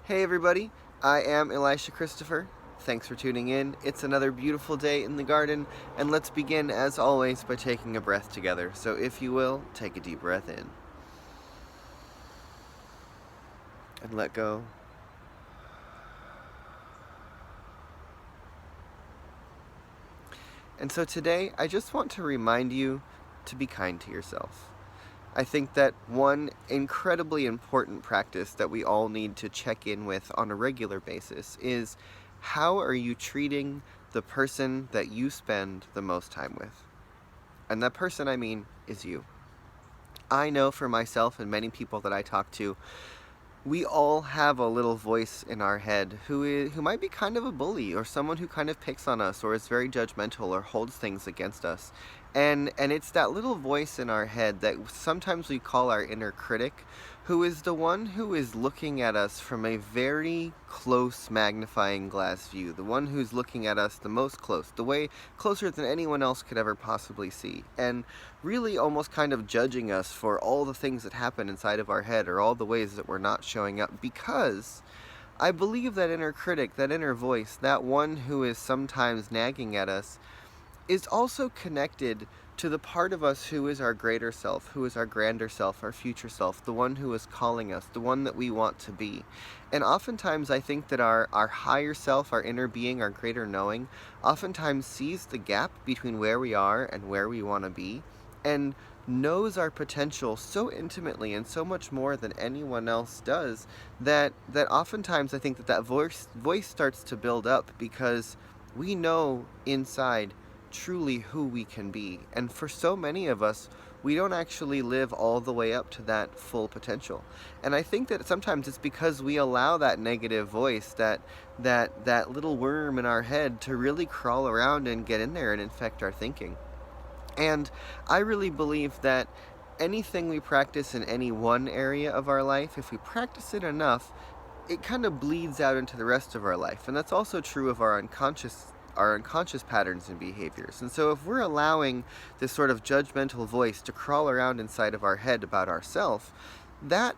Hey everybody, I am Elisha Christopher. Thanks for tuning in. It's another beautiful day in the garden, and let's begin as always by taking a breath together. So if you will, take a deep breath in and let go. And so today, I just want to remind you to be kind to yourself. I think that one incredibly important practice that we all need to check in with on a regular basis is, how are you treating the person that you spend the most time with? And that person, I mean, is you. I know for myself and many people that I talk to, we all have a little voice in our head who might be kind of a bully, or someone who kind of picks on us, or is very judgmental, or holds things against us. And it's that little voice in our head that sometimes we call our inner critic, who is the one who is looking at us from a very close magnifying glass view, the one who's looking at us the most close, the way closer than anyone else could ever possibly see, and really almost kind of judging us for all the things that happen inside of our head, or all the ways that we're not showing up. Because I believe that inner critic, that inner voice, that one who is sometimes nagging at us, is also connected to the part of us who is our greater self, who is our grander self, our future self, the one who is calling us, the one that we want to be. And oftentimes I think that our higher self, our inner being, our greater knowing, oftentimes sees the gap between where we are and where we want to be, and knows our potential so intimately and so much more than anyone else does, that oftentimes I think that voice starts to build up, because we know inside truly who we can be. And for so many of us, we don't actually live all the way up to that full potential. And I think that sometimes it's because we allow that negative voice, that little worm in our head, to really crawl around and get in there and infect our thinking. And I really believe that anything we practice in any one area of our life, if we practice it enough, it kind of bleeds out into the rest of our life. And that's also true of our unconscious patterns and behaviors. And so if we're allowing this sort of judgmental voice to crawl around inside of our head about ourselves, that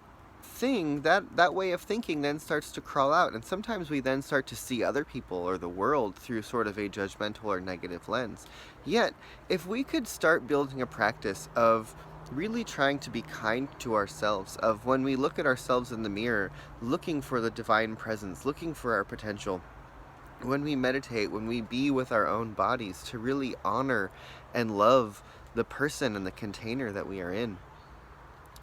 way of thinking then starts to crawl out, and sometimes we then start to see other people or the world through sort of a judgmental or negative lens. Yet, if we could start building a practice of really trying to be kind to ourselves, of when we look at ourselves in the mirror, looking for the divine presence, looking for our potential, when we meditate, when we be with our own bodies, to really honor and love the person and the container that we are in.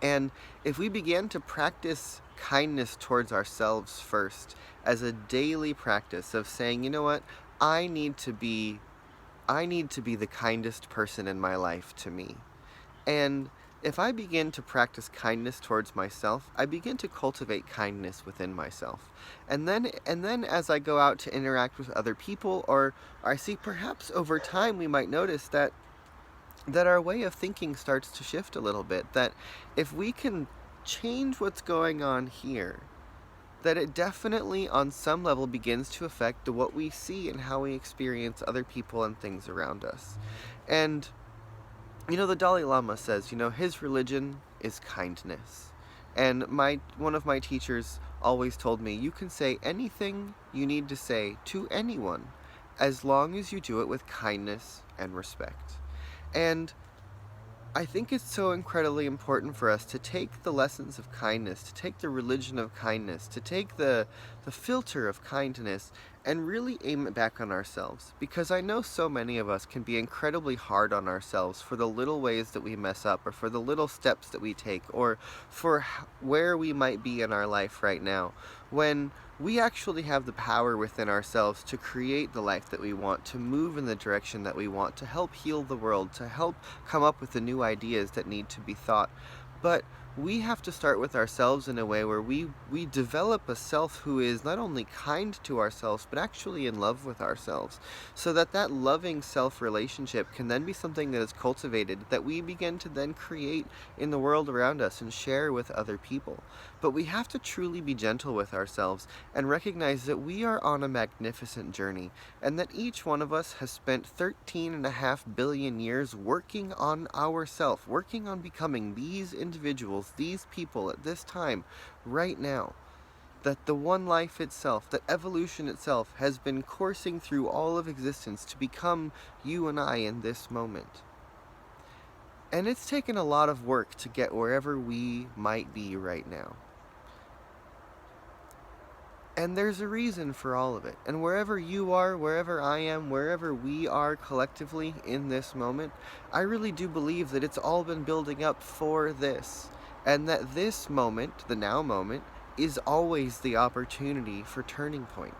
And if we begin to practice kindness towards ourselves first, as a daily practice of saying, you know what, I need to be the kindest person in my life to me. And if I begin to practice kindness towards myself, I begin to cultivate kindness within myself. And then as I go out to interact with other people, or I see perhaps over time, we might notice that our way of thinking starts to shift a little bit. That if we can change what's going on here, that it definitely on some level begins to affect what we see and how we experience other people and things around us. And the Dalai Lama says, his religion is kindness. And one of my teachers always told me, you can say anything you need to say to anyone, as long as you do it with kindness and respect. And I think it's so incredibly important for us to take the lessons of kindness, to take the religion of kindness, to take the filter of kindness, and really aim it back on ourselves. Because I know so many of us can be incredibly hard on ourselves for the little ways that we mess up, or for the little steps that we take, or for where we might be in our life right now, when we actually have the power within ourselves to create the life that we want, to move in the direction that we want, to help heal the world, to help come up with the new ideas that need to be thought. But we have to start with ourselves in a way where we develop a self who is not only kind to ourselves, but actually in love with ourselves, so that loving self relationship can then be something that is cultivated, that we begin to then create in the world around us and share with other people. But we have to truly be gentle with ourselves and recognize that we are on a magnificent journey, and that each one of us has spent 13.5 billion years working on ourself, working on becoming these individuals, these people at this time, right now. that the one life itself, that evolution itself, has been coursing through all of existence to become you and I in this moment. And it's taken a lot of work to get wherever we might be right now. And there's a reason for all of it. And wherever you are, wherever I am, wherever we are collectively in this moment, I really do believe that it's all been building up for this. And that this moment, the now moment, is always the opportunity for turning point.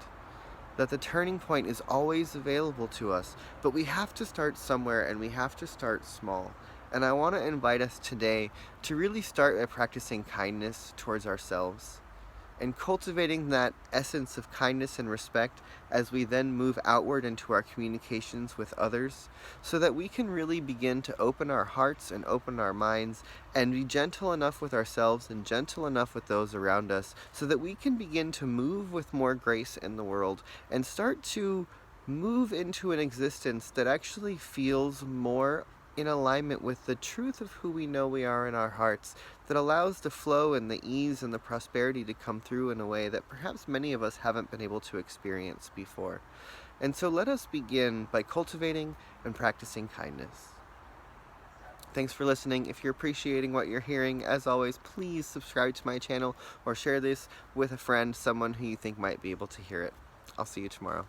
That the turning point is always available to us, but we have to start somewhere and we have to start small. And I want to invite us today to really start by practicing kindness towards ourselves and cultivating that essence of kindness and respect as we then move outward into our communications with others, so that we can really begin to open our hearts and open our minds and be gentle enough with ourselves and gentle enough with those around us, so that we can begin to move with more grace in the world and start to move into an existence that actually feels more in alignment with the truth of who we know we are in our hearts, that allows the flow and the ease and the prosperity to come through in a way that perhaps many of us haven't been able to experience before. And so let us begin by cultivating and practicing kindness. Thanks for listening. If you're appreciating what you're hearing, as always, please subscribe to my channel or share this with a friend, someone who you think might be able to hear it. I'll see you tomorrow.